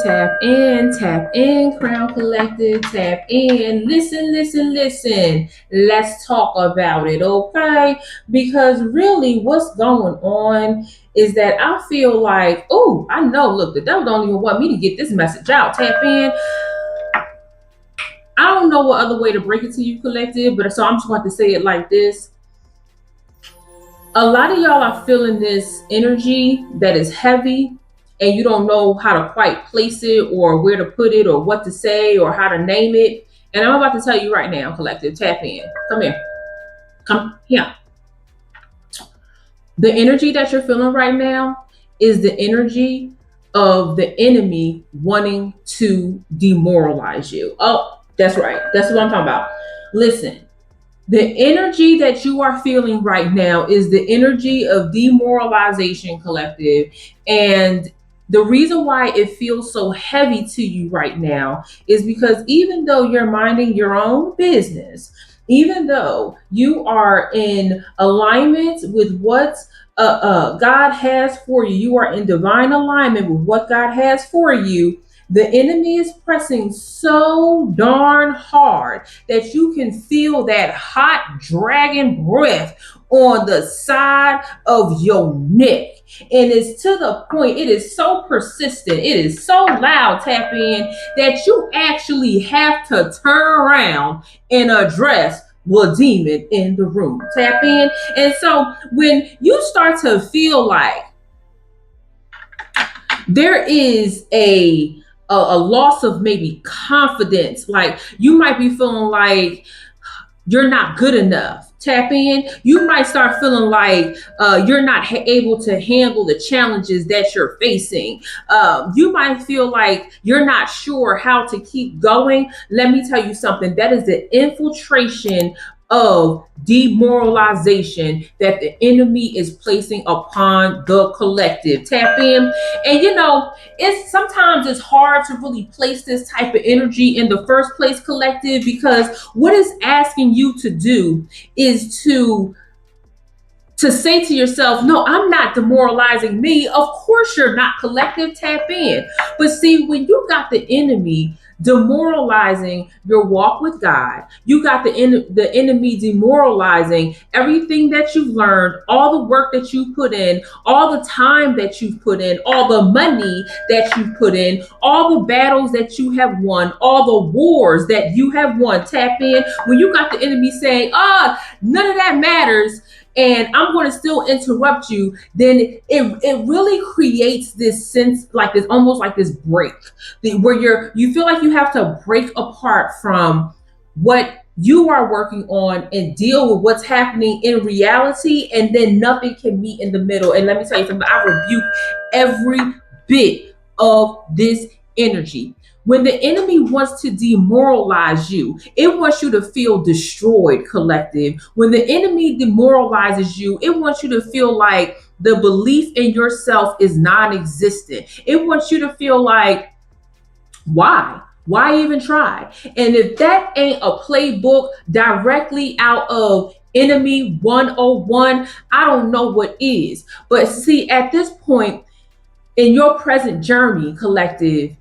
Tap in, Crown Collective, tap in, listen, listen, listen. Let's talk about it, okay? Because really, what's going on is that I feel like, oh, I know, look, the devil don't even want me to get this message out. Tap in. I don't know what other way to break it to you, Collective, but so I'm just going to say it like this. A lot of y'all are feeling this energy that is heavy and you don't know how to quite place it or where to put it or what to say or how to name it. And I'm about to tell you right now, Collective, tap in. Come here. Come here. The energy that you're feeling right now is the energy of the enemy wanting to demoralize you. Oh, that's right. That's what I'm talking about. Listen, the energy that you are feeling right now is the energy of demoralization, Collective. And the reason why it feels so heavy to you right now is because even though you're minding your own business, even though you are in alignment with what God has for you, you are in divine alignment with what God has for you, the enemy is pressing so darn hard that you can feel that hot dragon breath on the side of your neck. And it's to the point, it is so persistent, it is so loud, tap in, that you actually have to turn around and address the demon in the room. Tap in. And so when you start to feel like there is a loss of maybe confidence, like you might be feeling like you're not good enough, tap in. You might start feeling like you're not able to handle the challenges that you're facing. You might feel like you're not sure how to keep going. Let me tell you something. That is the infiltration of demoralization that the enemy is placing upon the collective. Tap in. And you know, it's hard to really place this type of energy in the first place, Collective, because what it's asking you to do is to say to yourself, no, I'm not demoralizing me. Of course you're not, Collective, tap in. But see, when you got the enemy demoralizing your walk with God, you got the enemy demoralizing everything that you've learned, all the work that you put in, all the time that you've put in, all the money that you've put in, all the battles that you have won, all the wars that you have won, tap in. When you got the enemy saying, none of that matters, and I'm going to still interrupt you, then it really creates this sense, like this, almost like this break, where you feel like you have to break apart from what you are working on and deal with what's happening in reality, and then nothing can meet in the middle. And let me tell you something, I rebuke every bit of this energy. When the enemy wants to demoralize you, it wants you to feel destroyed, Collective. When the enemy demoralizes you, it wants you to feel like the belief in yourself is non-existent. It wants you to feel like, why? Why even try? And if that ain't a playbook directly out of Enemy 101, I don't know what is. But see, at this point in your present journey, Collective,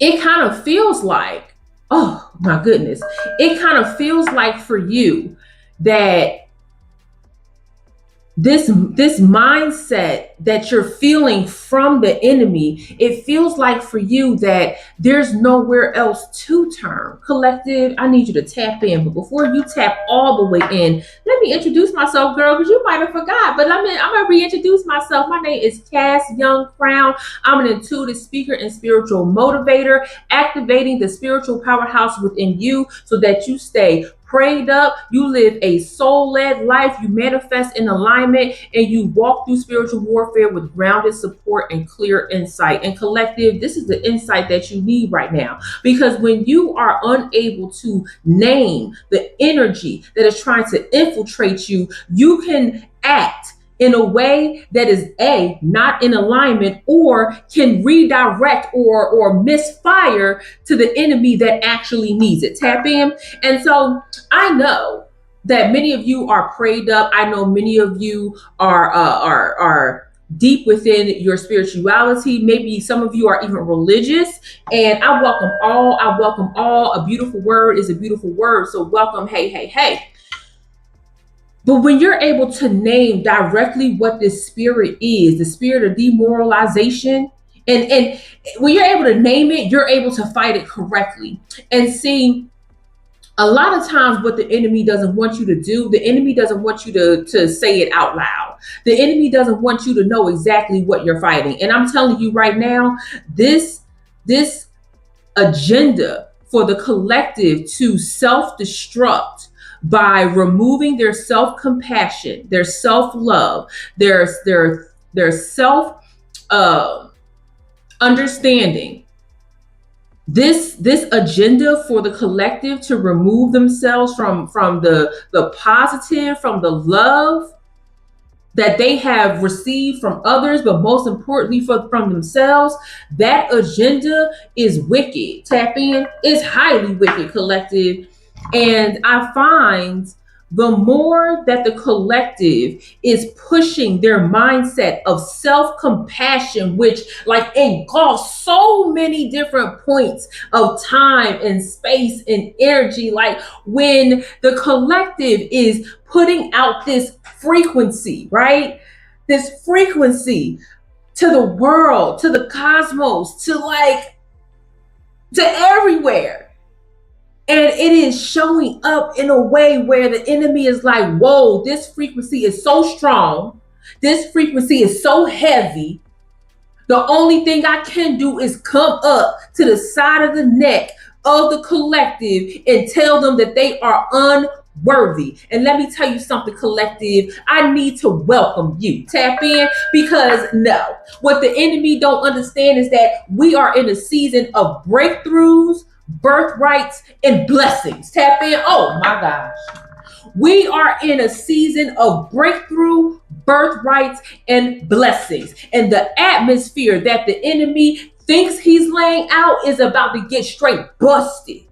it kind of feels like, oh my goodness, it kind of feels like for you that this mindset that you're feeling from the enemy, it feels like for you that there's nowhere else to turn. Collective, I need you to tap in. But before you tap all the way in, let me introduce myself, girl, because you might have forgot. But I'm going to reintroduce myself. My name is Cass Young Crown. I'm an intuitive speaker and spiritual motivator, activating the spiritual powerhouse within you so that you stay prayed up, you live a soul-led life, you manifest in alignment, and you walk through spiritual warfare with grounded support and clear insight. And Collective, this is the insight that you need right now. Because when you are unable to name the energy that is trying to infiltrate you, you can act in a way that is not in alignment, or can redirect or misfire to the enemy that actually needs it. Tap in. And so I know that many of you are prayed up. I know many of you are deep within your spirituality. Maybe some of you are even religious, and I welcome all. I welcome all. A beautiful word is a beautiful word. So welcome. Hey, hey, hey. But when you're able to name directly what this spirit is, the spirit of demoralization, and when you're able to name it, you're able to fight it correctly. And see, a lot of times what the enemy doesn't want you to do, the enemy doesn't want you to say it out loud. The enemy doesn't want you to know exactly what you're fighting. And I'm telling you right now, this agenda for the collective to self-destruct by removing their self-compassion, their self-love, their self understanding. This agenda for the collective to remove themselves from the positive, from the love that they have received from others, but most importantly from themselves, that agenda is wicked. Tap in. It's highly wicked, collective. And I find the more that the collective is pushing their mindset of self-compassion, which like engulfs so many different points of time and space and energy, like when the collective is putting out this frequency, right? This frequency to the world, to the cosmos, to everywhere. And it is showing up in a way where the enemy is like, whoa, this frequency is so strong. This frequency is so heavy. The only thing I can do is come up to the side of the neck of the collective and tell them that they are unworthy. And let me tell you something, collective. I need to welcome you. Tap in, because no, what the enemy don't understand is that we are in a season of breakthroughs, birthrights, and blessings. Tap in. Oh my gosh. We are in a season of breakthrough, birthrights, and blessings. And the atmosphere that the enemy thinks he's laying out is about to get straight busted.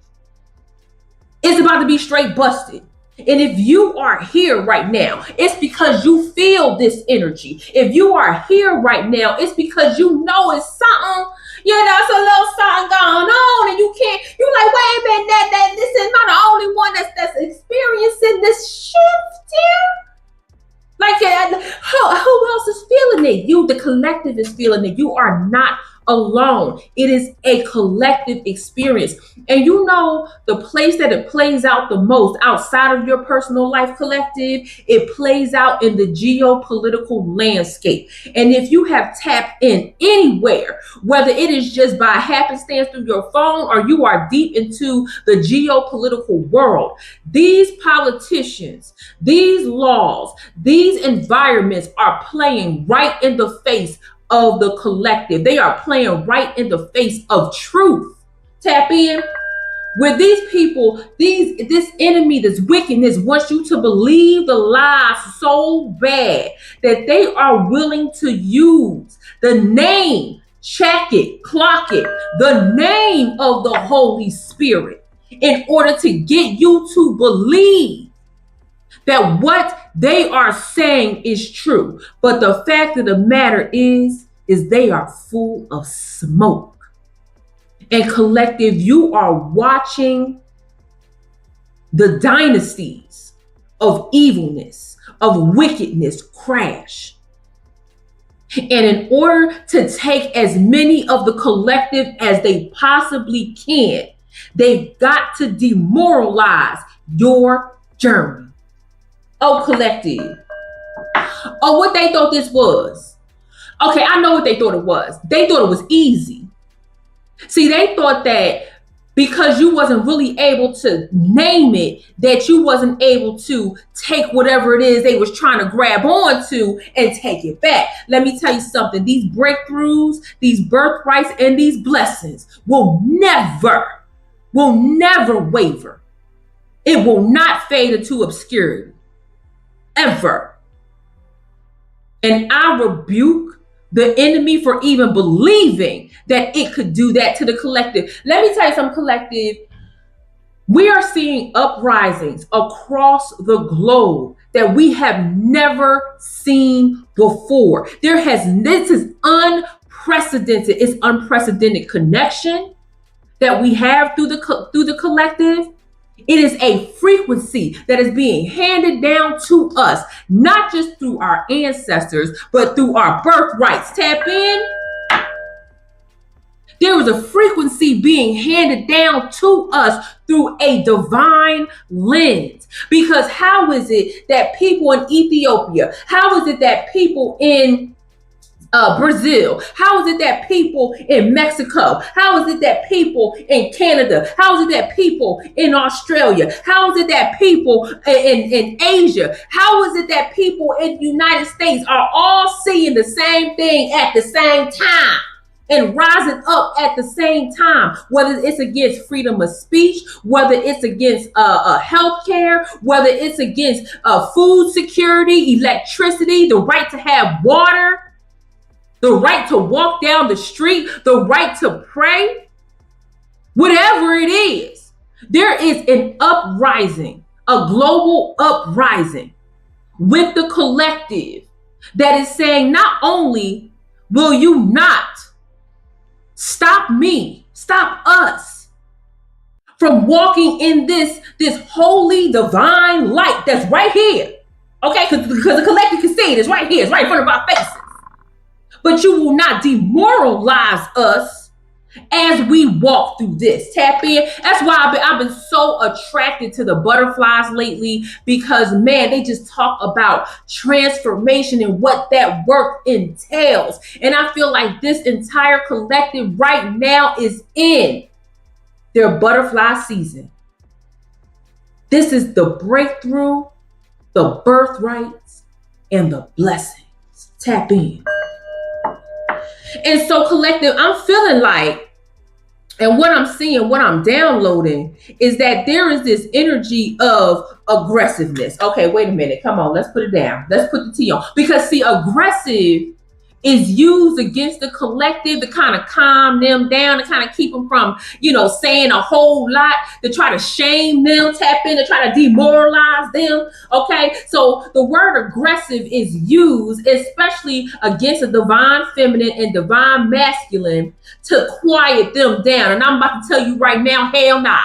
It's about to be straight busted. And if you are here right now, it's because you feel this energy. If you are here right now, it's because you know it's something. It's a little something going on, and you're like, wait a minute, that this is not the only one that's experiencing this shift here. Like, who else is feeling it? You, the collective, is feeling it. You are not alone. It is a collective experience. And you know, the place that it plays out the most outside of your personal life, collective, it plays out in the geopolitical landscape. And if you have tapped in anywhere, whether it is just by happenstance through your phone or you are deep into the geopolitical world, these politicians, these laws, these environments are playing right in the face of the collective. They are playing right in the face of truth. Tap in. Where these people, this enemy, this wickedness wants you to believe the lies so bad that they are willing to use the name, check it, clock it, the name of the Holy Spirit in order to get you to believe that what they are saying is true. But the fact of the matter is they are full of smoke. And collective, you are watching the dynasties of evilness, of wickedness crash. And in order to take as many of the collective as they possibly can, they've got to demoralize your journey. Oh, collective. Oh, what they thought this was. Okay, I know what they thought it was. They thought it was easy. See, they thought that because you wasn't really able to name it, that you wasn't able to take whatever it is they was trying to grab onto and take it back. Let me tell you something. These breakthroughs, these birthrights, and these blessings will never waver. It will not fade into obscurity. Ever. And I rebuke the enemy for even believing that it could do that to the collective. Let me tell you something, collective. We are seeing uprisings across the globe that we have never seen before. This is unprecedented. It's unprecedented connection that we have through the collective. It is a frequency that is being handed down to us, not just through our ancestors, but through our birthrights. Tap in. There is a frequency being handed down to us through a divine lens. Because how is it that people in Ethiopia, how is it that people in Brazil, how is it that people in Mexico, how is it that people in Canada, how is it that people in Australia, how is it that people in Asia, how is it that people in the United States are all seeing the same thing at the same time and rising up at the same time, whether it's against freedom of speech, whether it's against health care, whether it's against food security, electricity, the right to have water, the right to walk down the street, the right to pray, whatever it is. There is an uprising, a global uprising with the collective that is saying, not only will you not stop me, stop us from walking in this holy divine light that's right here. Okay, because the collective can see it. It's right here. It's right in front of our faces. But you will not demoralize us as we walk through this. Tap in. That's why I've been so attracted to the butterflies lately, because man, they just talk about transformation and what that work entails. And I feel like this entire collective right now is in their butterfly season. This is the breakthrough, the birthrights, and the blessings. Tap in. And so collective, I'm feeling like, and what I'm seeing, what I'm downloading is that there is this energy of aggressiveness. Okay, wait a minute. Come on, let's put it down. Let's put the T on. Because see, aggressive is used against the collective to kind of calm them down, to kind of keep them from, saying a whole lot, to try to shame them, tap in, to try to demoralize them. Okay, so the word aggressive is used especially against the divine feminine and divine masculine to quiet them down. And I'm about to tell you right now, hell no.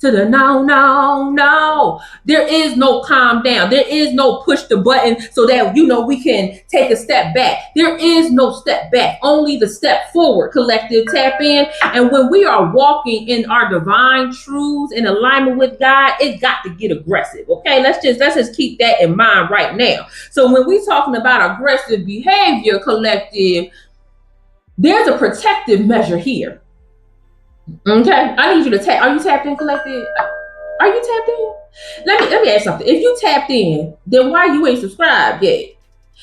To the no. There is no calm down. There is no push the button so that, we can take a step back. There is no step back, only the step forward. Collective, tap in. And when we are walking in our divine truths in alignment with God, it's got to get aggressive. Okay, let's just keep that in mind right now. So when we're talking about aggressive behavior, collective, there's a protective measure here. Okay, I need you to tap. Are you tapped in, collective? Are you tapped in? Let me ask something. If you tapped in, then why you ain't subscribed yet?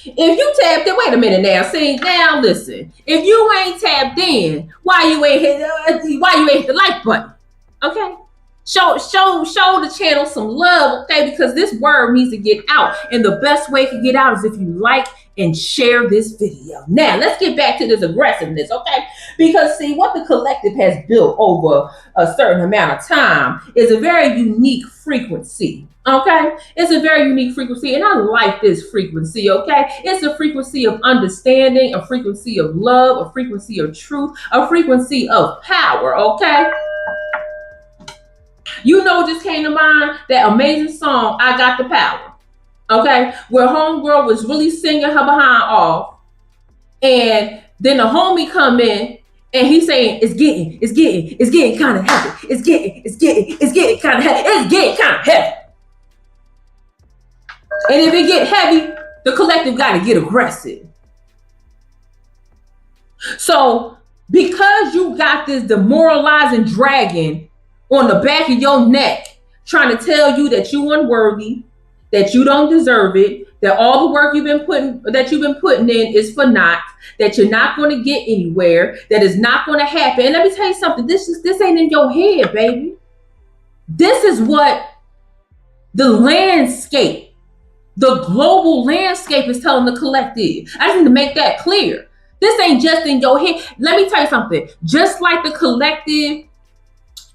If you tapped in, wait a minute now. See, now listen. If you ain't tapped in, why you ain't hit the like button? Okay. Show the channel some love, okay? Because this word needs to get out. And the best way to get out is if you like and share this video. Now, let's get back to this aggressiveness, okay? Because see, what the collective has built over a certain amount of time is a very unique frequency, okay? It's a very unique frequency, and I like this frequency, okay? It's a frequency of understanding, a frequency of love, a frequency of truth, a frequency of power, okay? Just came to mind, that amazing song, I Got the Power, okay? Where homegirl was really singing her behind off, and then the homie come in, and he's saying, it's getting kind of heavy. It's getting kind of heavy. It's getting kind of heavy. And if it get heavy, the collective got to get aggressive. So because you got this demoralizing dragon on the back of your neck, trying to tell you that you unworthy, that you don't deserve it, that all the work you've been putting in is for naught, that you're not going to get anywhere, that is not going to happen. And let me tell you something, this ain't in your head, baby. This is what the landscape, the global landscape is telling the collective. I just need to make that clear. This ain't just in your head. Let me tell you something, just like the collective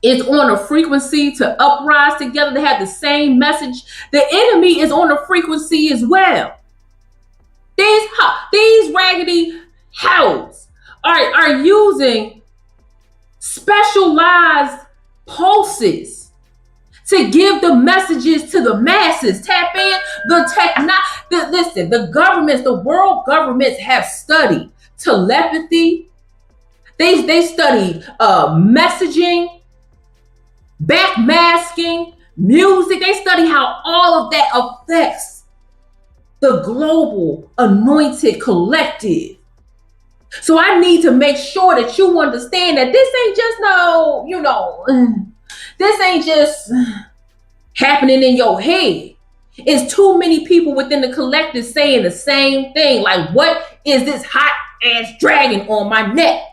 is on a frequency to uprise together, to have the same message, the enemy is on a frequency as well. These raggedy hells are using specialized pulses to give the messages to the masses. Tap in. Listen, the governments, the world governments have studied telepathy. They studied messaging, backmasking, music. They study how all of that affects the global anointed collective. So I need to make sure that you understand that this ain't just this ain't just happening in your head. It's too many people within the collective saying the same thing. Like, what is this hot ass dragon on my neck?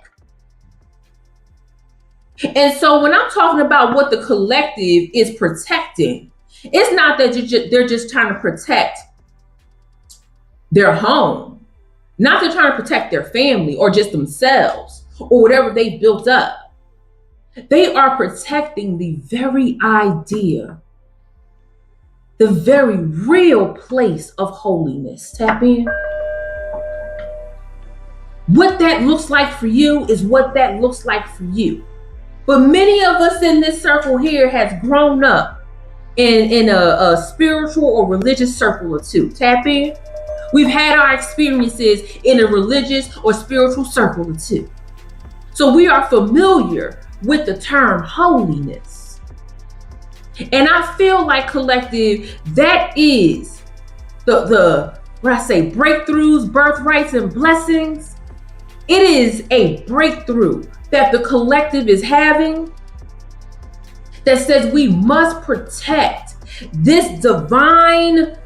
And so when I'm talking about what the collective is protecting, it's not that they're just trying to protect their home. Not they're trying to protect their family or just themselves or whatever they built up. They are protecting the very idea, the very real place of holiness. Tap in. What that looks like for you is what that looks like for you. But many of us in this circle here has grown up in a spiritual or religious circle or two. Tap in. We've had our experiences in a religious or spiritual circle or two. So we are familiar with the term holiness. And I feel like collective, that is the breakthroughs, birthrights, and blessings. It is a breakthrough that the collective is having that says we must protect this divine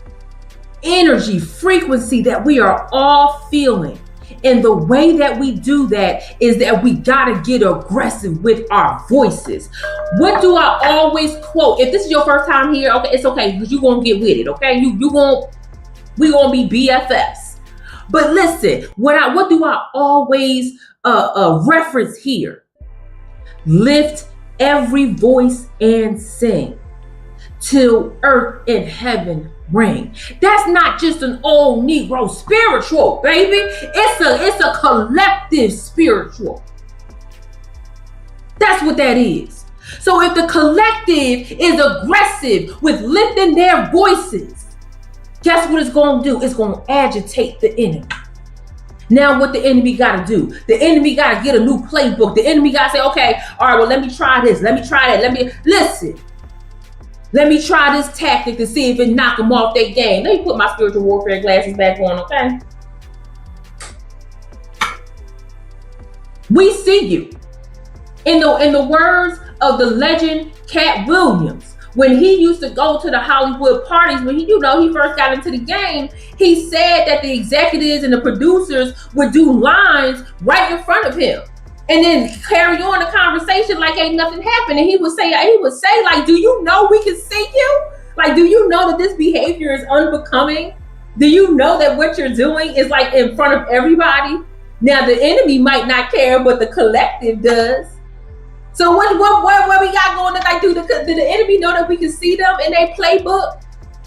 energy, frequency that we are all feeling. And the way that we do that is that we gotta get aggressive with our voices. What do I always quote? If this is your first time here, okay, it's okay, because you're gonna get with it, okay? We gonna be BFFs. But listen, what do I always reference here? Lift every voice and sing till earth and heaven ring. That's not just an old Negro spiritual, baby. It's a collective spiritual. That's what that is. So if the collective is aggressive with lifting their voices, guess what it's going to do? It's going to agitate the enemy. Now what the enemy got to do? The enemy got to get a new playbook. The enemy got to say, okay, all right, well, let me try this. Let me try that. Listen. Let me try this tactic to see if it knock them off their game. Let me put my spiritual warfare glasses back on, okay? We see you. In the words of the legend Cat Williams, when he used to go to the Hollywood parties, when he first got into the game, he said that the executives and the producers would do lines right in front of him. And then carry on the conversation like ain't nothing happened. And he would say, like, do you know we can see you? Like, do you know that this behavior is unbecoming? Do you know that what you're doing is like in front of everybody? Now the enemy might not care, but the collective does. So what we got going to like do the enemy know that we can see them in their playbook?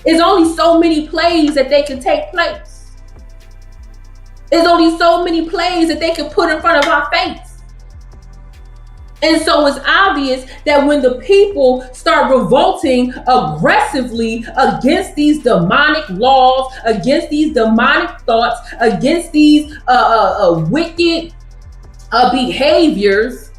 There's only so many plays that they can take place. There's only so many plays that they can put in front of our face. And so it's obvious that when the people start revolting aggressively against these demonic laws, against these demonic thoughts, against these wicked behaviors,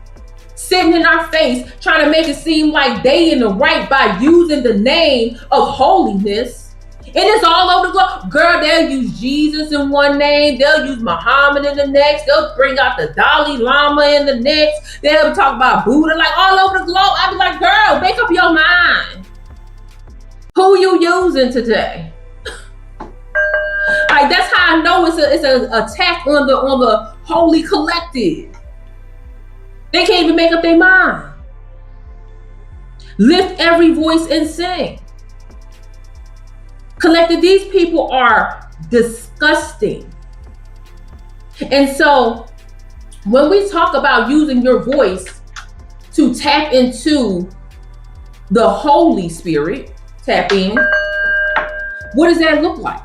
sitting in our face, trying to make it seem like they in the right by using the name of holiness. And it's all over the globe. Girl, they'll use Jesus in one name. They'll use Muhammad in the next. They'll bring out the Dalai Lama in the next. They'll talk about Buddha, like all over the globe. I'll be like, girl, make up your mind. Who you using today? Like, that's how I know it's an attack on the holy collective. They can't even make up their mind. Lift every voice and sing. Collective, these people are disgusting. And so when we talk about using your voice, to tap into the Holy Spirit, tap in, what does that look like?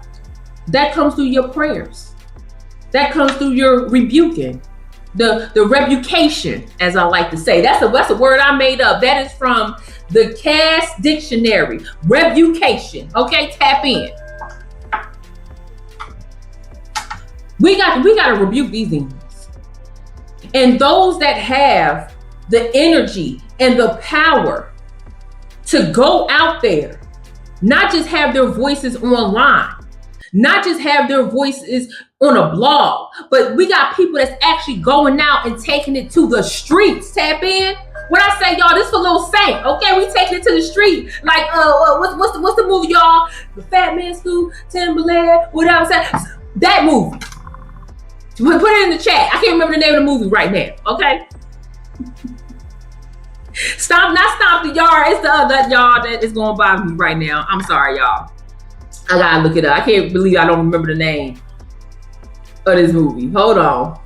That comes through your prayers. That comes through your rebuking. The rebucation, as I like to say. That's a word I made up. That is from the Cass Dictionary. Rebucation. Okay, tap in. We got to rebuke these demons. And those that have the energy and the power to go out there, not just have their voices online, not just have their voices on a blog, but we got people that's actually going out and taking it to the streets. Tap in. When I say y'all, this for Lil Saint, okay? We taking it to the street. Like, what's the movie, y'all? The Fat Man School, Timberland, whatever. That movie. Put it in the chat. I can't remember the name of the movie right now, okay? Not Stomp the Yard. It's the other y'all that is going to bother me right now. I'm sorry, y'all. I gotta look it up. I can't believe I don't remember the name of this movie. Hold on.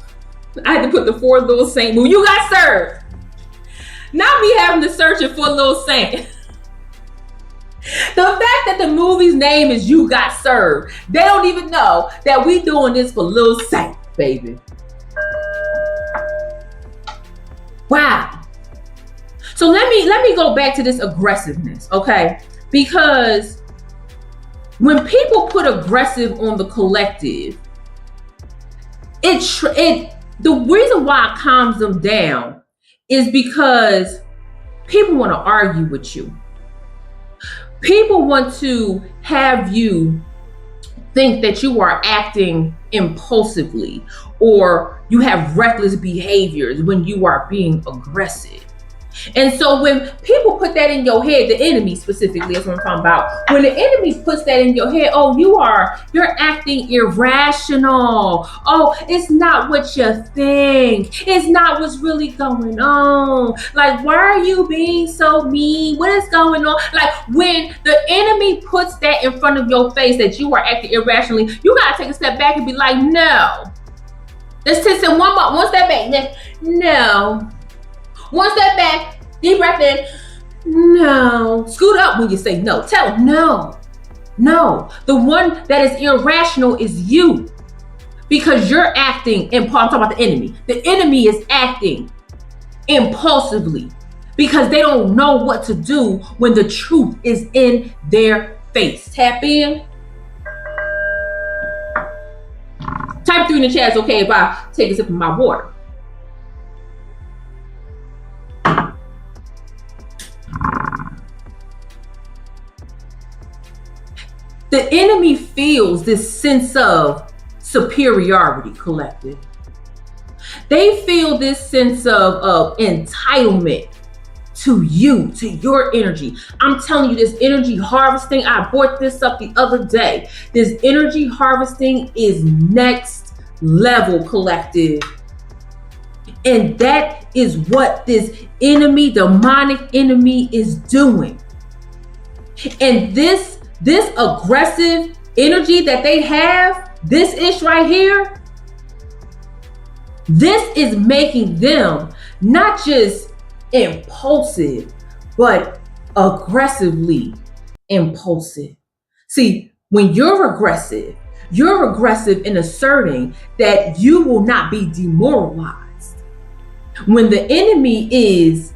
I had to put the For Lil Saint movie. You got served. Not me having to search it for Lil Saint. The fact that the movie's name is You Got Served, they don't even know that we doing this for Lil Saint, baby. Wow. So let me go back to this aggressiveness, okay? Because when people put aggressive on the collective, the reason why it calms them down is because people want to argue with you. People want to have you think that you are acting impulsively or you have reckless behaviors when you are being aggressive. And so when people put that in your head, the enemy specifically, that's what I'm talking about. When the enemy puts that in your head, oh, you're acting irrational. Oh, it's not what you think. It's not what's really going on. Like, why are you being so mean? What is going on? Like, when the enemy puts that in front of your face that you are acting irrationally, you gotta take a step back and be like, no. Let's take one step back. No. One step back, deep breath in. No. Scoot up when you say no. Tell them no. No. The one that is irrational is you. Because you're acting I'm talking about the enemy. The enemy is acting impulsively because they don't know what to do when the truth is in their face. Tap in. Type 3 in the chat. It's okay if I take a sip of my water. The enemy feels this sense of superiority, collective. They feel this sense of entitlement to you, to your energy. I'm telling you, this energy harvesting, I brought this up the other day. This energy harvesting is next level, collective. And that is what this enemy, demonic enemy, is doing. And this aggressive energy that they have, this ish right here, this is making them not just impulsive, but aggressively impulsive. See, when you're aggressive in asserting that you will not be demoralized. When the enemy is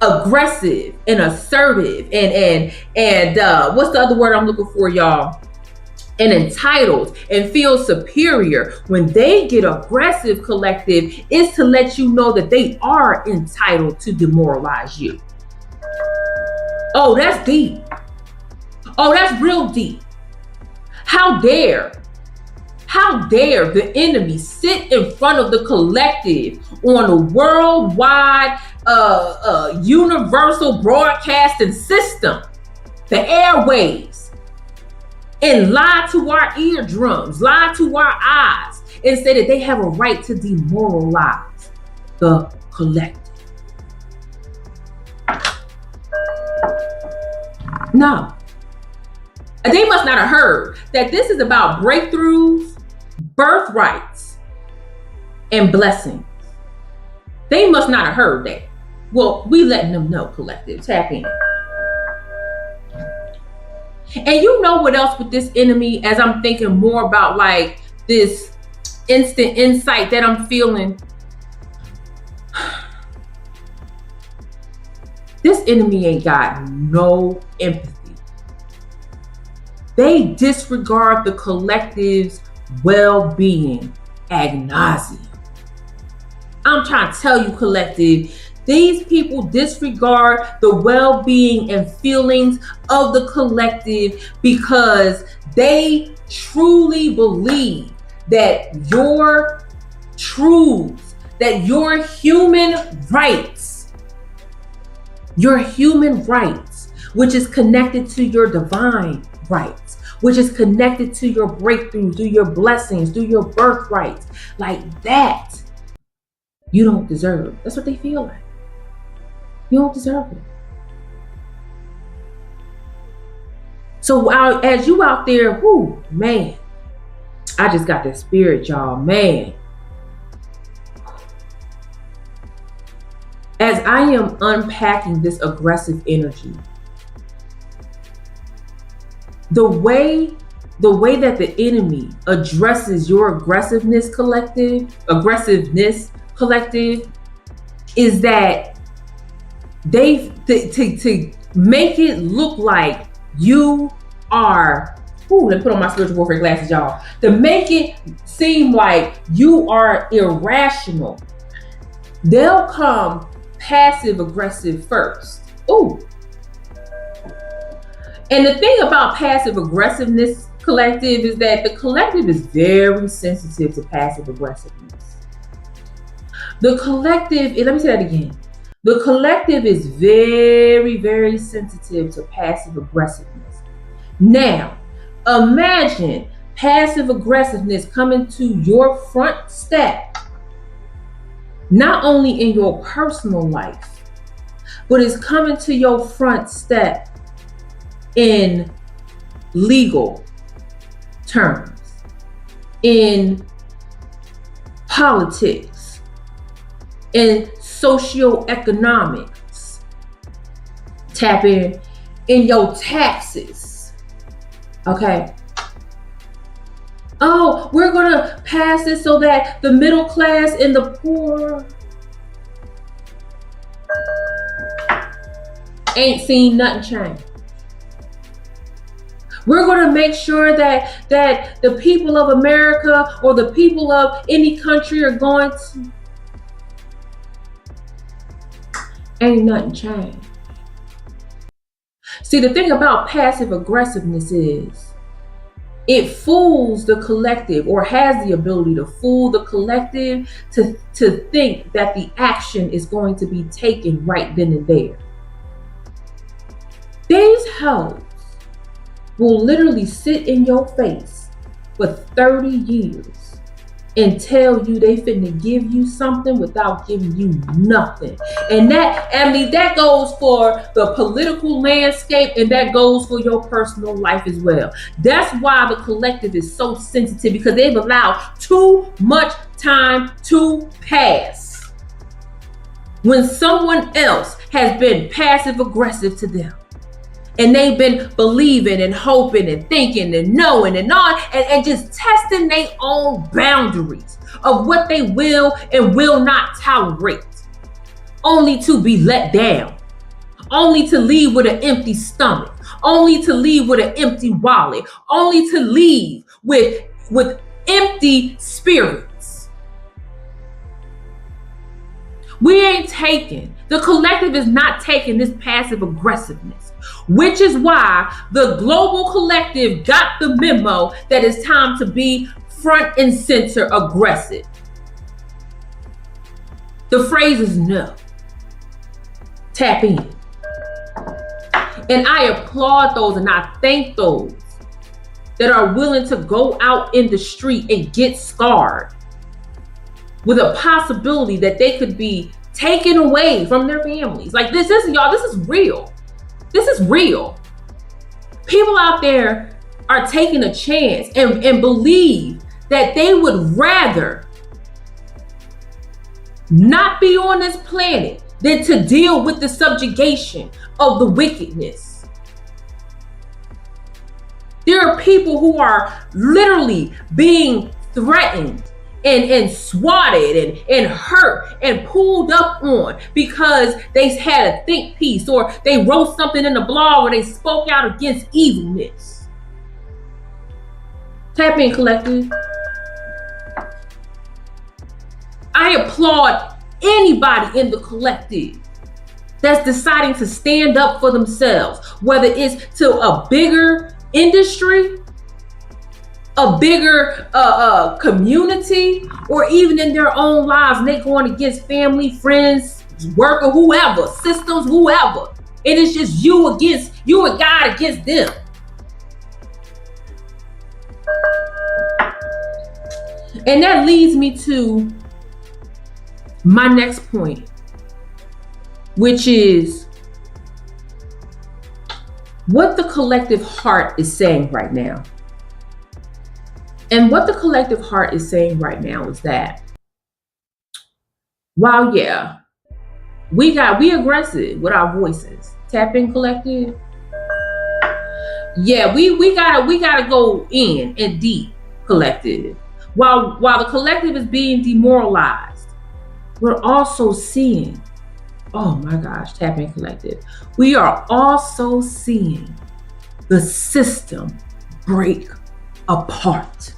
aggressive and assertive and what's the other word I'm looking for, y'all? And entitled and feel superior. When they get aggressive, collective, is to let you know that they are entitled to demoralize you. Oh, that's deep. Oh, that's real deep. How dare the enemy sit in front of the collective on a worldwide universal broadcasting system, the airwaves, and lie to our eardrums, lie to our eyes, and say that they have a right to demoralize the collective. No. They must not have heard that this is about breakthroughs, birthrights, and blessings. They must not have heard that. Well, we letting them know, collective. Tap in. And you know what else with this enemy, as I'm thinking more about like this instant insight that I'm feeling. This enemy ain't got no empathy. They disregard the collective's well-being ad nauseum. I'm trying to tell you, collective, these people disregard the well-being and feelings of the collective because they truly believe that your truths, that your human rights, which is connected to your divine rights, which is connected to your breakthroughs, through your blessings, through your birthrights, like that, you don't deserve. That's what they feel like. You don't deserve it. So as you out there, whoo, man, I just got that spirit, y'all, man. As I am unpacking this aggressive energy, the way that the enemy addresses your aggressiveness collective, is that they to make it look like you are, let me put on my spiritual warfare glasses, y'all. To make it seem like you are irrational, they'll come passive aggressive first. Ooh. And the thing about passive aggressiveness collective is that the collective is very sensitive to passive aggressiveness. The collective, let me say that again. The collective is very, very sensitive to passive aggressiveness. Now, imagine passive aggressiveness coming to your front step, not only in your personal life, but it's coming to your front step in legal terms, in politics, in socioeconomics. Tap in your taxes. Okay. Oh, we're gonna pass it so that the middle class and the poor ain't seen nothing change. We're going to make sure that the people of America or the people of any country are going to. Ain't nothing changed. See, the thing about passive aggressiveness is it fools the collective, or has the ability to fool the collective to think that the action is going to be taken right then and there. These hoes will literally sit in your face for 30 years and tell you they finna give you something without giving you nothing. And that goes for the political landscape, and that goes for your personal life as well. That's why the collective is so sensitive, because they've allowed too much time to pass when someone else has been passive aggressive to them. And they've been believing and hoping and thinking and knowing and on and just testing their own boundaries of what they will and will not tolerate, only to be let down, only to leave with an empty stomach, only to leave with an empty wallet, only to leave with empty spirits. We ain't taking, the collective is not taking this passive aggressiveness, which is why the global collective got the memo that it's time to be front and center aggressive. The phrase is no. Tap in. And I applaud those and I thank those that are willing to go out in the street and get scarred with a possibility that they could be taken away from their families. Like this is, y'all, this is real. This is real. People out there are taking a chance and believe that they would rather not be on this planet than to deal with the subjugation of the wickedness. There are people who are literally being threatened and swatted and hurt and pulled up on because they had a think piece, or they wrote something in the blog, or they spoke out against evilness. Tap in, collective. I applaud anybody in the collective that's deciding to stand up for themselves, whether it's to a bigger industry, a bigger community, or even in their own lives, and they going against family, friends, work, or whoever, systems, whoever. And it's just you and God against them. And that leads me to my next point, which is what the collective heart is saying right now. And what the collective heart is saying right now is that, while yeah, we aggressive with our voices. Tap in, collective. Yeah, we gotta go in and deep, collective. While the collective is being demoralized, we're also seeing, oh my gosh, tap in, collective. We are also seeing the system break apart.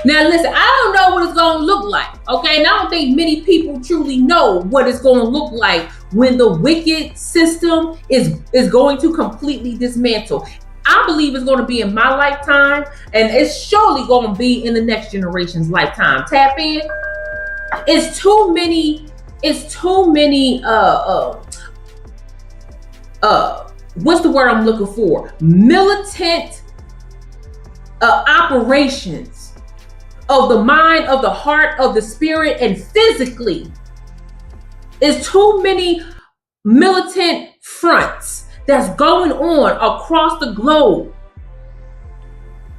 Now listen, I don't know what it's going to look like, okay? And I don't think many people truly know what it's going to look like when the wicked system is going to completely dismantle. I believe it's going to be in my lifetime, and it's surely going to be in the next generation's lifetime. Tap in. It's too many what's the word I'm looking for? Militant operations of the mind, of the heart, of the spirit, and physically. It's too many militant fronts that's going on across the globe.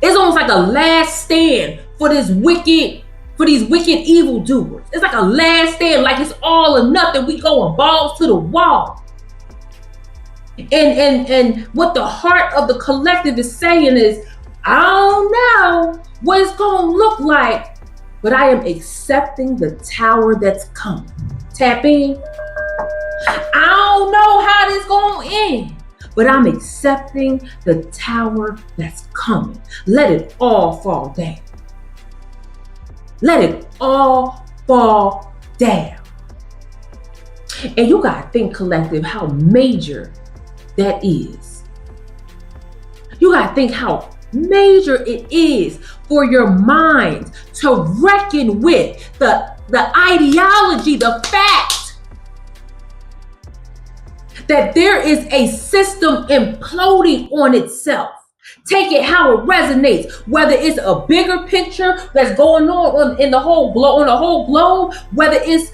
It's almost like a last stand for these wicked evildoers. It's like a last stand, like it's all or nothing. We going balls to the wall. And what the heart of the collective is saying is, I don't know what it's going to look like, but I am accepting the tower that's coming. Tap in. I don't know how this going to end, but I'm accepting the tower that's coming. Let it all fall down. Let it all fall down. And you got to think, collective, how major that is. You got to think how major it is for your mind to reckon with the ideology, the fact that there is a system imploding on itself. Take it how it resonates, whether it's a bigger picture that's going on in the whole globe, whether it's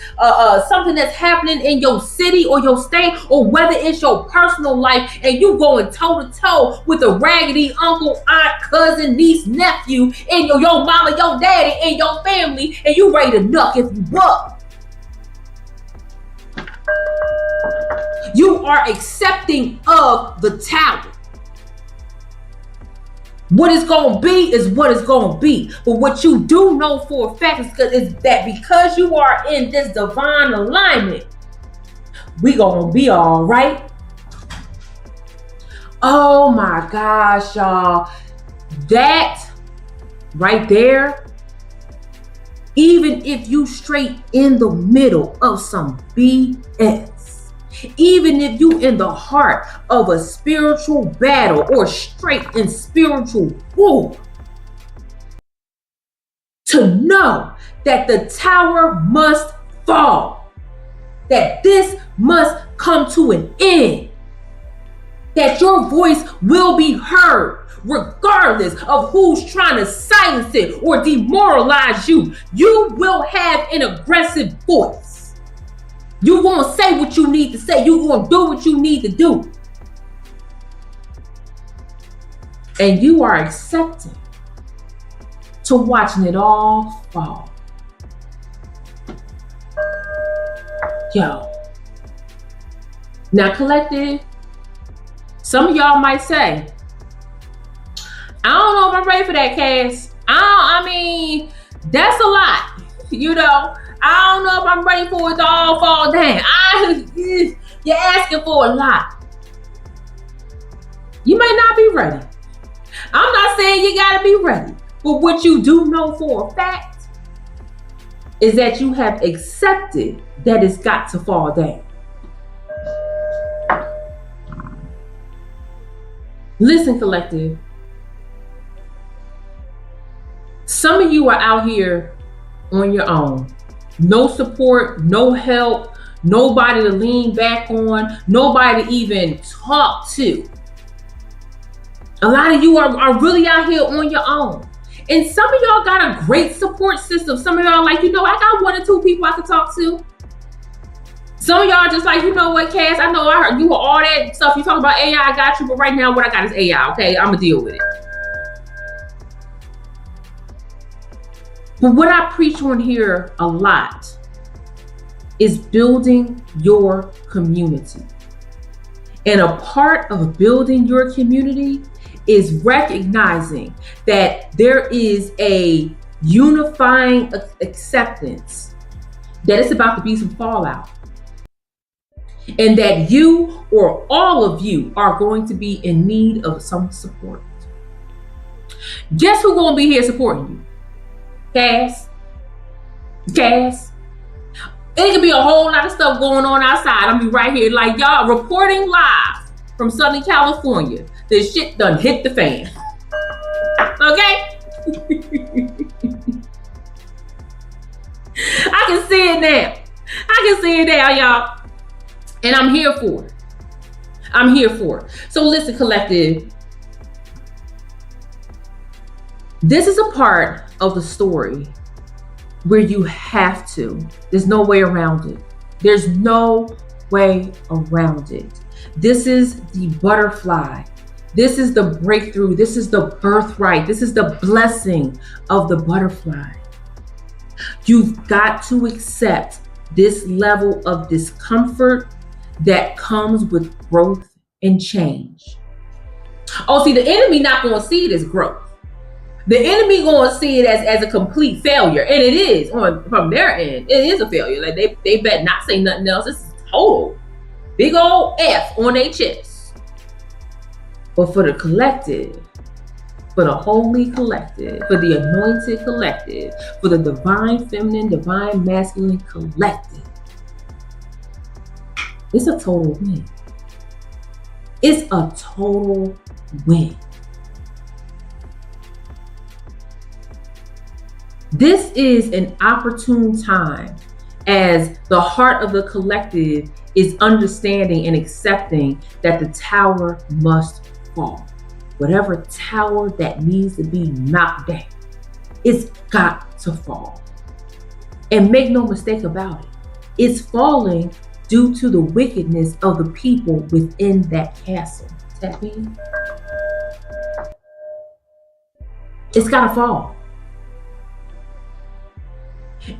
something that's happening in your city or your state, or whether it's your personal life and you going toe to toe with a raggedy uncle, aunt, cousin, niece, nephew, and your mama, your daddy, and your family, and you ready to knuck if you buck. You are accepting of the tower. What it's going to be is what it's going to be. But what you do know for a fact is that because you are in this divine alignment, we going to be all right. Oh my gosh, y'all. That right there, even if you straight in the middle of some BS, even if you in the heart of a spiritual battle or straight in spiritual war, to know that the tower must fall, that this must come to an end, that your voice will be heard regardless of who's trying to silence it or demoralize you. You will have an aggressive voice. You gonna say what you need to say. You gonna do what you need to do. And you are accepting to watching it all fall. Yo. Now, collective, some of y'all might say, I don't know if I'm ready for that, Cass. I mean, that's a lot. You know, I don't know if I'm ready for it to all fall down. You're asking for a lot. You may not be ready. I'm not saying you gotta be ready. But what you do know for a fact is that you have accepted that it's got to fall down. Listen, collective. Some of you are out here on your own. No support, no help, nobody to lean back on, nobody to even talk to. A lot of you are really out here on your own. And some of y'all got a great support system. Some of y'all like, I got 1 or 2 people I can talk to. Some of y'all just like, you know what, Cass, I know I heard you all that stuff. You talking about AI, I got you, but right now what I got is AI, okay? I'm gonna deal with it. But what I preach on here a lot is building your community. And a part of building your community is recognizing that there is a unifying acceptance that it's about to be some fallout. And that you or all of you are going to be in need of some support. Guess who's going to be here supporting you? Cass. It could be a whole lot of stuff going on outside. I'll be right here like y'all reporting live from Southern California. This shit done hit the fan. Okay? I can see it now, y'all. And I'm here for it. So listen, collective. This is a part of the story where you have to. There's no way around it. There's no way around it. This is the butterfly. This is the breakthrough. This is the birthright. This is the blessing of the butterfly. You've got to accept this level of discomfort that comes with growth and change. Oh, see, the enemy not going to see it as growth. The enemy going to see it as a complete failure. And it is, from their end, it is a failure. Like they bet not say nothing else. This is total. Big old F on their chest. But for the collective, for the holy collective, for the anointed collective, for the divine feminine, divine masculine collective, it's a total win. It's a total win. This is an opportune time as the heart of the collective is understanding and accepting that the tower must fall. Whatever tower that needs to be knocked down, it's got to fall. And make no mistake about it, it's falling due to the wickedness of the people within that castle. Tap in. It's got to fall.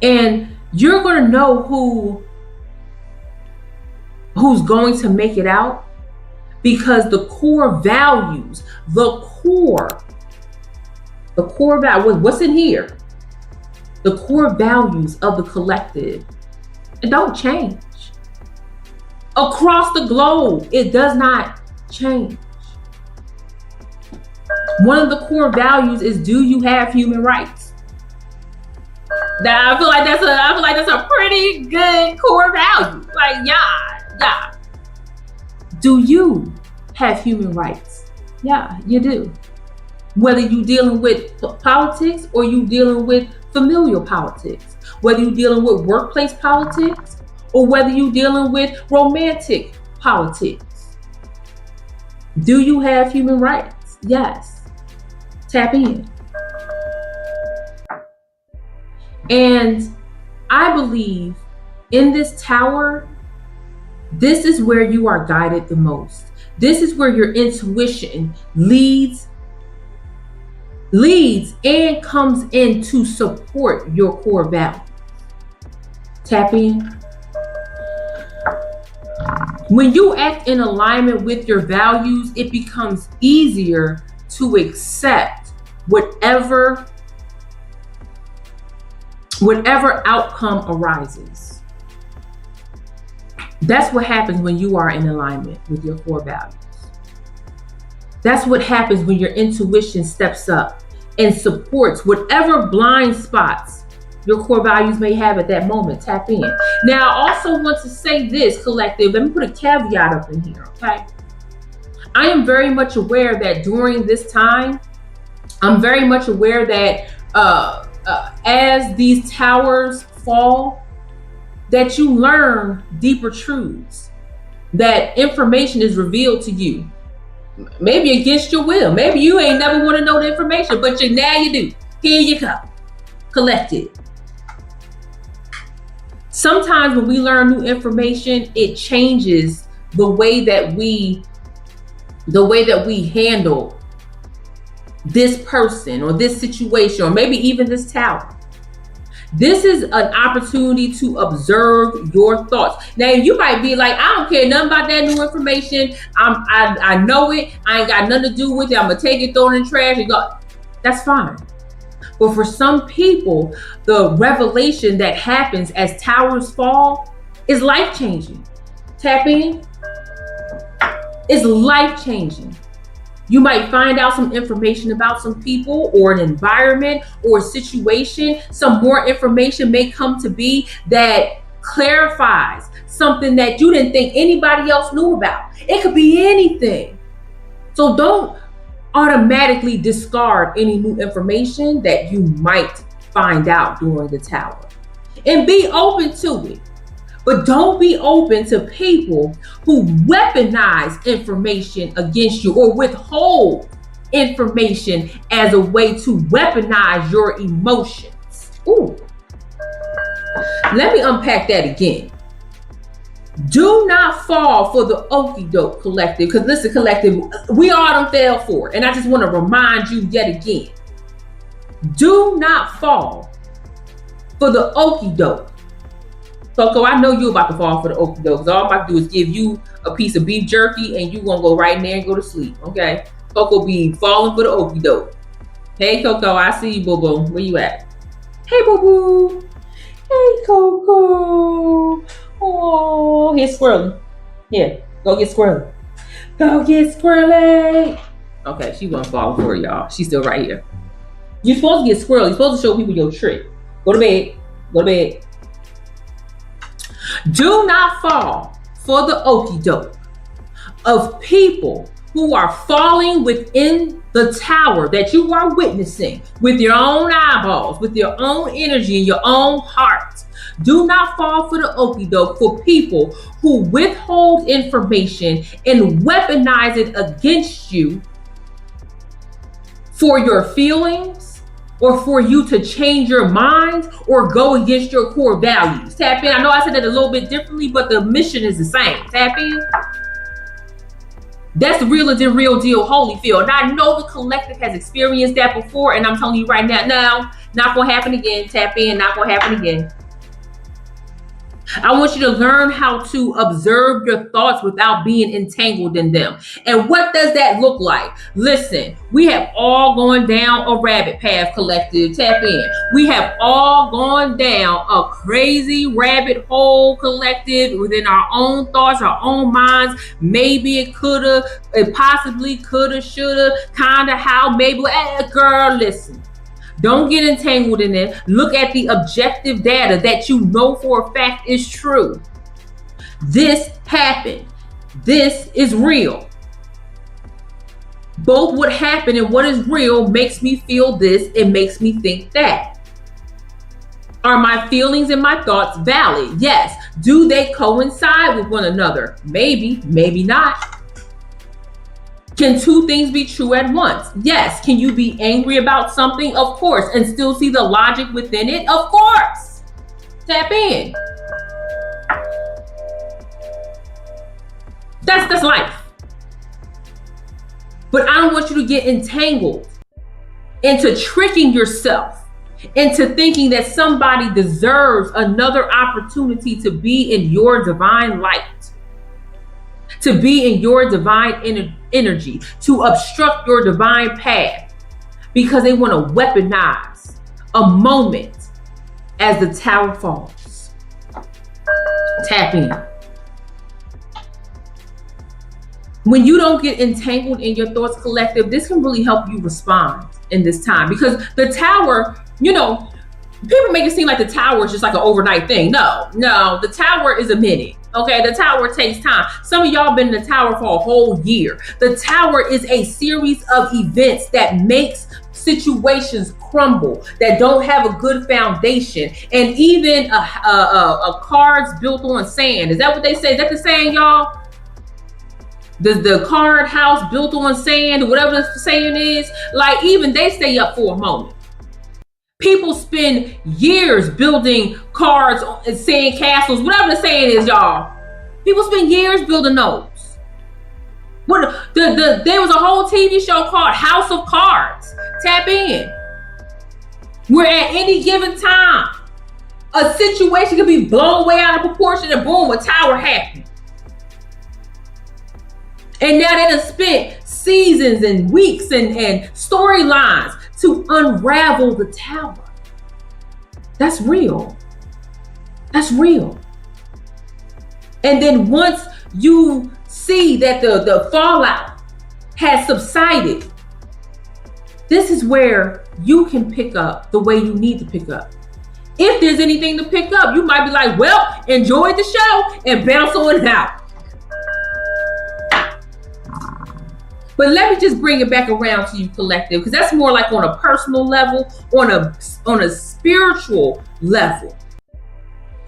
And you're going to know who's going to make it out, because the core values, the core value, what's in here? The core values of the collective, it don't change. Across the globe, it does not change. One of the core values is, do you have human rights? Now, I feel like that's a pretty good core value. Like, yeah. Do you have human rights? Yeah, you do. Whether you dealing with politics or you dealing with familial politics, whether you dealing with workplace politics or whether you dealing with romantic politics. Do you have human rights? Yes. Tap in. And I believe in this tower, this is where you are guided the most. This is where your intuition leads and comes in to support your core values. Tap in. When you act in alignment with your values, it becomes easier to accept whatever outcome arises. That's what happens when you are in alignment with your core values. That's what happens when your intuition steps up and supports whatever blind spots your core values may have at that moment. Tap in. Now, I also want to say this, collective. Let me put a caveat up in here, okay? I am very much aware that during this time, I'm very much aware that as these towers fall, that you learn deeper truths, that information is revealed to you, maybe against your will. Maybe you ain't never want to know the information, but now you do. Here you come. Collect it. Sometimes when we learn new information, it changes the way that we handle this person or this situation, or maybe even this tower. This is an opportunity to observe your thoughts. Now, you might be like, I don't care nothing about that new information. I know it. I ain't got nothing to do with it. I'm gonna take it, throw it in the trash, and go. That's fine. But for some people, the revelation that happens as towers fall is life-changing. Tap in. It's life-changing. You might find out some information about some people or an environment or a situation. Some more information may come to be that clarifies something that you didn't think anybody else knew about. It could be anything. So don't automatically discard any new information that you might find out during the tower, and be open to it. But don't be open to people who weaponize information against you or withhold information as a way to weaponize your emotions. Ooh. Let me unpack that again. Do not fall for the Okie-Doke, collective. Because listen, collective, we all done fell for it. And I just want to remind you yet again. Do not fall for the Okie-Doke. Coco, I know you're about to fall for the Okie-Doke. All I'm about to do is give you a piece of beef jerky and you're going to go right in there and go to sleep. Okay? Coco be falling for the Okie-Doke. Hey, Coco, I see you, boo-boo. Where you at? Hey, boo-boo. Hey, Coco. Oh, here's Squirrely. Here, go get Squirrely. Go get Squirrely. Okay, she wasn't falling for it, y'all. She's still right here. You're supposed to get Squirrely. You're supposed to show people your trick. Go to bed. Go to bed. Do not fall for the Okie-Doke of people who are falling within the tower that you are witnessing with your own eyeballs, with your own energy and your own heart. Do not fall for the Okie-Doke for people who withhold information and weaponize it against you for your feelings or for you to change your mind or go against your core values. Tap in. I know I said that a little bit differently, but the mission is the same. Tap in. That's realer than real deal, Holyfield. And I know the collective has experienced that before, and I'm telling you right now, not gonna happen again. Tap in, not gonna happen again. I want you to learn how to observe your thoughts without being entangled in them. And what does that look like? Listen, we have all gone down a rabbit path, collective. Tap in. We have all gone down a crazy rabbit hole, collective, within our own thoughts, our own minds. Maybe it coulda, it possibly coulda, shoulda, kinda, how, maybe. Girl, listen. Don't get entangled in it. Look at the objective data that you know for a fact is true. This happened. This is real. Both what happened and what is real makes me feel this. It makes me think that. Are my feelings and my thoughts valid? Yes. Do they coincide with one another? Maybe, maybe not. Can two things be true at once? Yes. Can you be angry about something? Of course. And still see the logic within it? Of course. Tap in. That's life. But I don't want you to get entangled into tricking yourself into thinking that somebody deserves another opportunity to be in your divine light. to be in your divine energy, to obstruct your divine path, because they want to weaponize a moment as the tower falls. Tap in. When you don't get entangled in your thoughts, collective, this can really help you respond in this time, because the tower, people make it seem like the tower is just like an overnight thing. No, the tower is a minute. Okay, the tower takes time. Some of y'all been in the tower for a whole year. The tower is a series of events that makes situations crumble, that don't have a good foundation, and even a cards built on sand. Is that what they say? Is that the saying, y'all? The card house built on sand, whatever the saying is, like even they stay up for a moment. People spend years building cards and sand castles, whatever the saying is, y'all. People spend years building those. There was a whole TV show called House of Cards. Tap in. Where at any given time, a situation could be blown way out of proportion and boom, a tower happened. And now they done spent seasons and weeks and storylines to unravel the tower. That's real. That's real. And then once you see that the fallout has subsided, this is where you can pick up the way you need to pick up. If there's anything to pick up, you might be like, well, enjoy the show and bounce on out. But let me just bring it back around to you, collective, because that's more like on a personal level, on a spiritual level.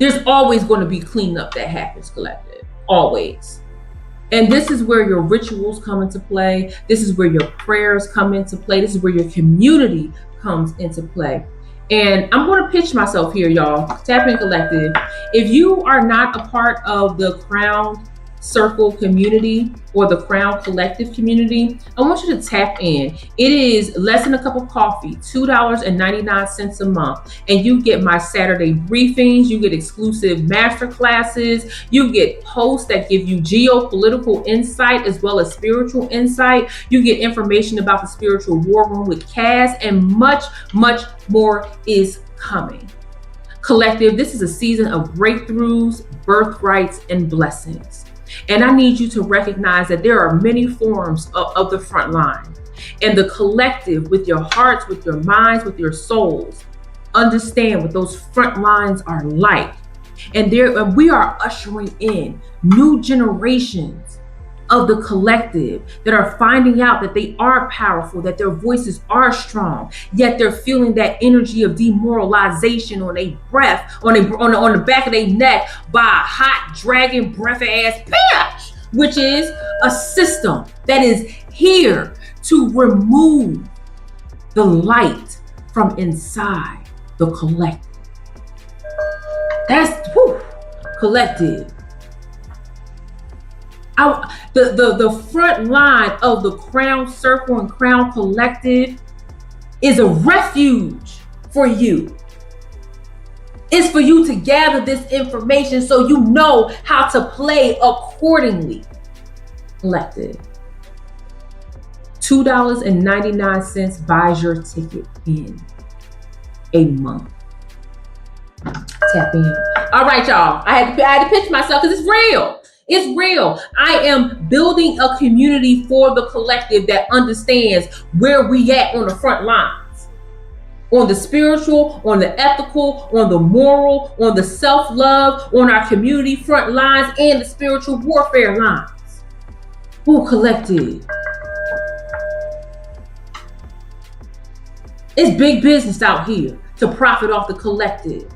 There's always going to be cleanup that happens, collective, always. And this is where your rituals come into play. This is where your prayers come into play. This is where your community comes into play. And I'm going to pitch myself here, y'all. Tap in, collective. If you are not a part of the Crown Circle community or the Crown Collective community, I want you to tap in. It is less than a cup of coffee, $2.99 a month, and you get my Saturday briefings, you get exclusive master classes, you get posts that give you geopolitical insight as well as spiritual insight, you get information about the spiritual war room with Cass, and much, much more is coming. Collective, this is a season of breakthroughs, birthrights, and blessings. And I need you to recognize that there are many forms of the front line. And the collective, with your hearts, with your minds, with your souls, understand what those front lines are like. And we are ushering in new generations of the collective that are finding out that they are powerful, that their voices are strong, yet they're feeling that energy of demoralization on their breath, on the back of their neck by a hot dragon breath ass bitch, which is a system that is here to remove the light from inside the collective. That's collective. The front line of the Crown Circle and Crown Collective is a refuge for you. It's for you to gather this information so you know how to play accordingly. Collective. $2.99 buys your ticket in a month. Tap in. All right, y'all. I had to pitch myself because it's real. It's real. I am building a community for the collective that understands where we at on the front lines. On the spiritual, on the ethical, on the moral, on the self-love, on our community front lines, and the spiritual warfare lines. Ooh, collective. It's big business out here to profit off the collective.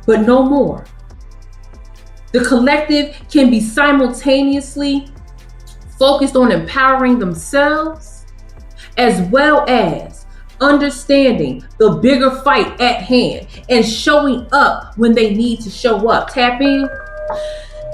But no more. The collective can be simultaneously focused on empowering themselves as well as understanding the bigger fight at hand and showing up when they need to show up. Tap in.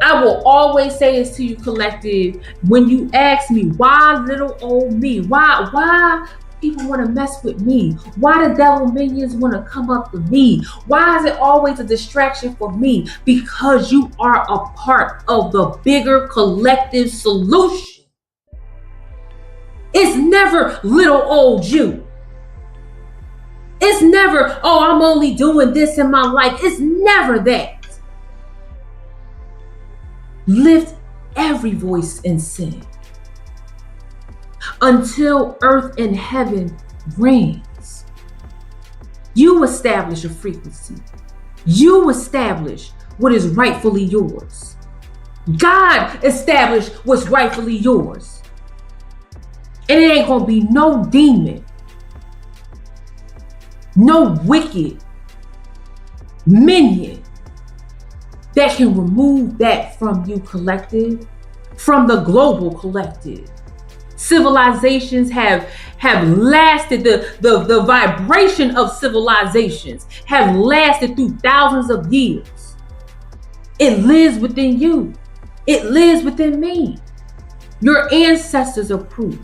I will always say this to you, collective, when you ask me, why little old me? Why people want to mess with me? Why the devil minions want to come up to me? Why is it always a distraction for me? Because you are a part of the bigger collective solution. It's never little old you. It's never, oh, I'm only doing this in my life. It's never that. Lift every voice and sing until earth and heaven reigns. You establish a frequency. You establish what is rightfully yours. God established what's rightfully yours. And it ain't gonna be no demon, no wicked minion that can remove that from you, collective, from the global collective. Civilizations have lasted, the vibration of civilizations have lasted through thousands of years. It lives within you. It lives within me. Your ancestors are proof.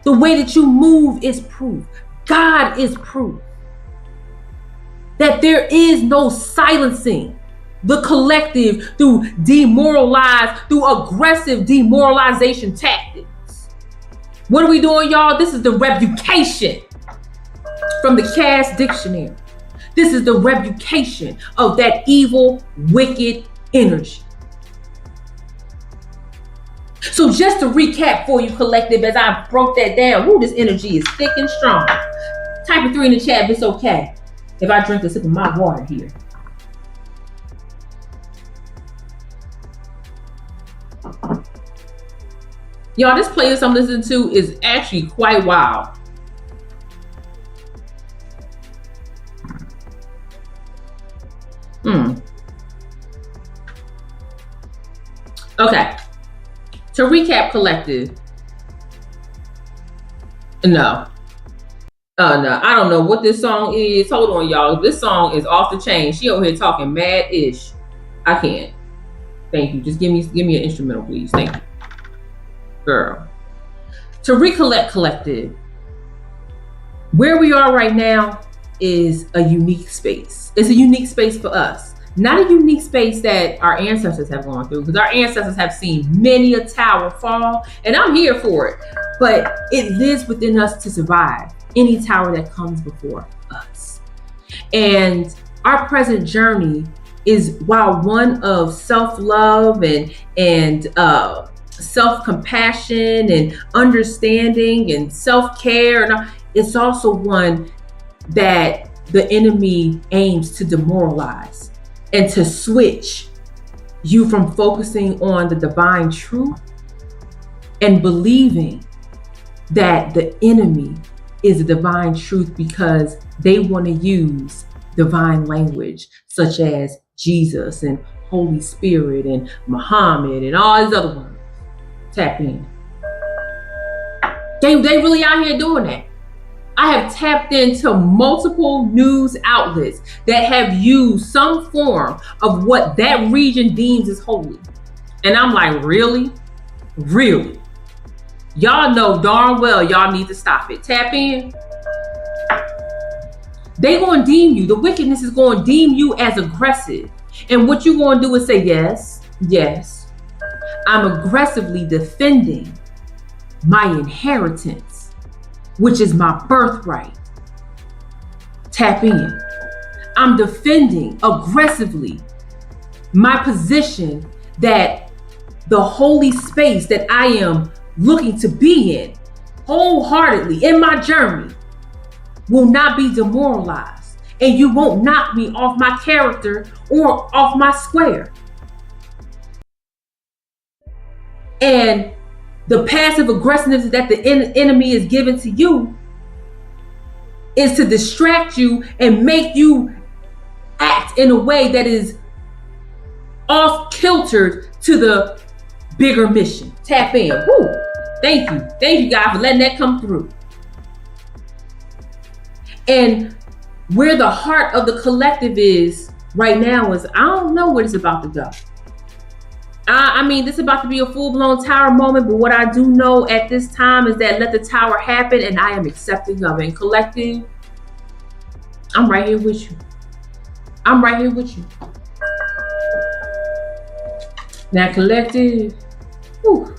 The way that you move is proof. God is proof that there is no silencing the collective through aggressive demoralization tactics. What are we doing, y'all? This is the rebucation from the Cass Dictionary. This is the rebucation of that evil, wicked energy. So just to recap for you, collective, as I broke that down, this energy is thick and strong. Type a 3 in the chat if it's okay if I drink a sip of my water here. Y'all, this playlist I'm listening to is actually quite wild. Okay. To recap, collective. No, I don't know what this song is. Hold on, y'all. This song is off the chain. She over here talking mad-ish. I can't. Thank you. Just give me an instrumental, please. Thank you. Girl. To recollect, collective, where we are right now is a unique space. It's a unique space for us. Not a unique space that our ancestors have gone through, because our ancestors have seen many a tower fall, and I'm here for it. But it lives within us to survive any tower that comes before us. And our present journey is, while one of self-love and self-compassion and understanding and self-care, it's also one that the enemy aims to demoralize and to switch you from focusing on the divine truth and believing that the enemy is the divine truth, because they want to use divine language such as Jesus and Holy Spirit and Muhammad and all these other ones. Tap in. They really out here doing that. I have tapped into multiple news outlets that have used some form of what that region deems as holy. And I'm like, really? Really? Y'all know darn well y'all need to stop it. Tap in. They gonna deem you, the wickedness is gonna deem you as aggressive. And what you gonna do is say, yes, I'm aggressively defending my inheritance, which is my birthright. Tap in. I'm defending aggressively my position that the holy space that I am looking to be in wholeheartedly in my journey will not be demoralized, and you won't knock me off my character or off my square. And the passive aggressiveness that the enemy is giving to you is to distract you and make you act in a way that is off kiltered to the bigger mission. Tap in. Woo. Thank you guys for letting that come through. And where the heart of the collective is right now is, I don't know where it's about to go. I mean, this is about to be a full-blown tower moment, but what I do know at this time is that let the tower happen, and I am accepting of it. And collective, I'm right here with you. I'm right here with you. Now, collective, whew,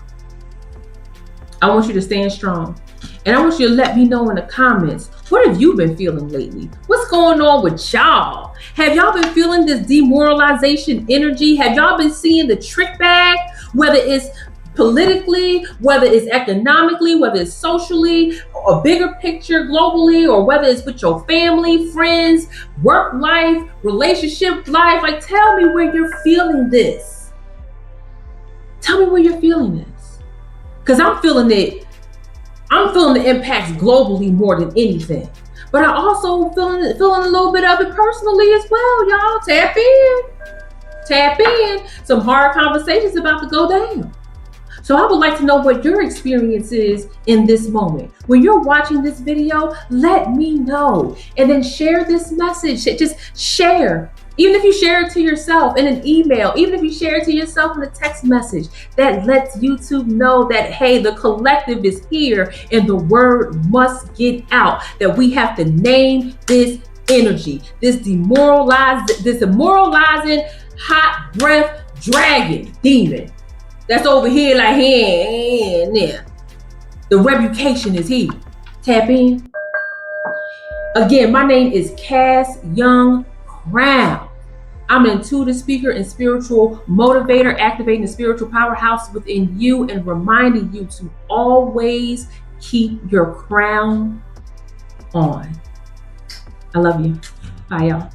I want you to stand strong. And I want you to let me know in the comments, what have you been feeling lately? What's going on with y'all? Have y'all been feeling this demoralization energy? Have y'all been seeing the trick bag? Whether it's politically, whether it's economically, whether it's socially, a bigger picture globally, or whether it's with your family, friends, work life, relationship life. Like, tell me where you're feeling this. Tell me where you're feeling this. Because I'm feeling it. I'm feeling the impacts globally more than anything. But I also feeling a little bit of it personally as well, y'all. Tap in. Tap in. Some hard conversations about to go down. So I would like to know what your experience is in this moment. When you're watching this video, let me know. And then share this message. Just share. Even if you share it to yourself in an email, even if you share it to yourself in a text message, that lets YouTube know that, hey, the collective is here and the word must get out, that we have to name this energy, this demoralizing, hot breath dragon demon that's over here like here and there. The revocation is here. Tap in. Again, my name is Cass Young Crown. I'm an intuitive speaker and spiritual motivator, activating the spiritual powerhouse within you and reminding you to always keep your crown on. I love you. Bye, y'all.